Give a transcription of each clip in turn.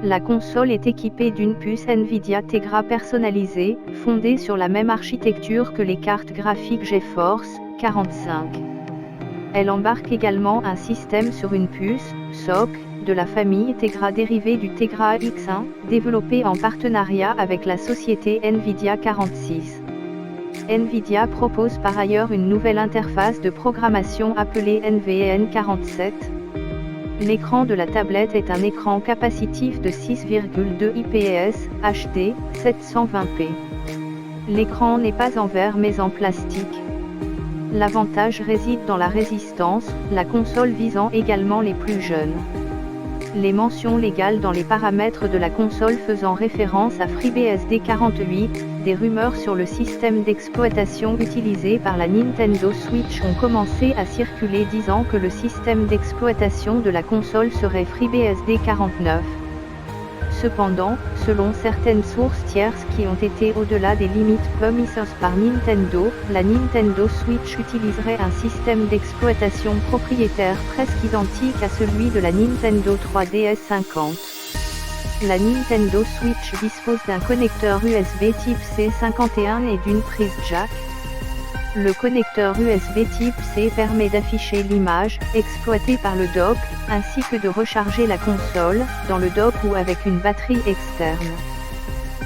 La console est équipée d'une puce Nvidia Tegra personnalisée, fondée sur la même architecture que les cartes graphiques GeForce 45. Elle embarque également un système sur une puce, SoC, de la famille Tegra dérivé du Tegra X1, développé en partenariat avec la société Nvidia 46. Nvidia propose par ailleurs une nouvelle interface de programmation appelée NVN47. L'écran de la tablette est un écran capacitif de 6,2 IPS, HD, 720p. L'écran n'est pas en verre mais en plastique. L'avantage réside dans la résistance, la console visant également les plus jeunes. Les mentions légales dans les paramètres de la console faisant référence à FreeBSD 48, des rumeurs sur le système d'exploitation utilisé par la Nintendo Switch ont commencé à circuler disant que le système d'exploitation de la console serait FreeBSD 49. Cependant, selon certaines sources tierces qui ont été au-delà des limites permises par Nintendo, la Nintendo Switch utiliserait un système d'exploitation propriétaire presque identique à celui de la Nintendo 3DS 50. La Nintendo Switch dispose d'un connecteur USB type C 51 et d'une prise jack. Le connecteur USB type C permet d'afficher l'image, exploitée par le dock, ainsi que de recharger la console, dans le dock ou avec une batterie externe.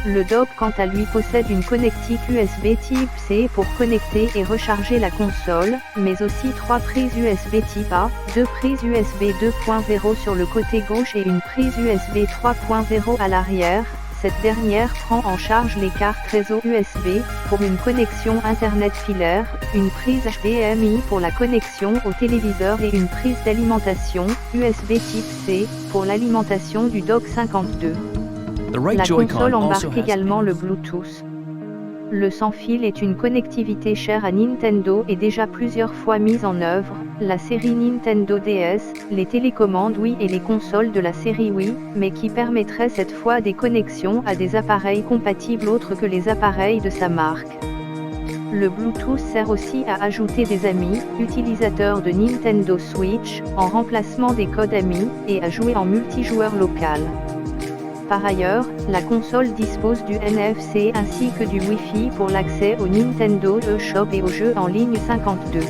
Le dock quant à lui possède une connectique USB type C pour connecter et recharger la console, mais aussi 3 prises USB type A, 2 prises USB 2.0 sur le côté gauche et une prise USB 3.0 à l'arrière. Cette dernière prend en charge les cartes réseau USB, pour une connexion Internet filaire, une prise HDMI pour la connexion au téléviseur et une prise d'alimentation, USB type C, pour l'alimentation du dock 52. La console embarque également le Bluetooth. Le sans-fil est une connectivité chère à Nintendo et déjà plusieurs fois mise en œuvre, la série Nintendo DS, les télécommandes Wii et les consoles de la série Wii, mais qui permettrait cette fois des connexions à des appareils compatibles autres que les appareils de sa marque. Le Bluetooth sert aussi à ajouter des amis, utilisateurs de Nintendo Switch, en remplacement des codes amis, et à jouer en multijoueur local. Par ailleurs, la console dispose du NFC ainsi que du Wi-Fi pour l'accès au Nintendo eShop et aux jeux en ligne 52.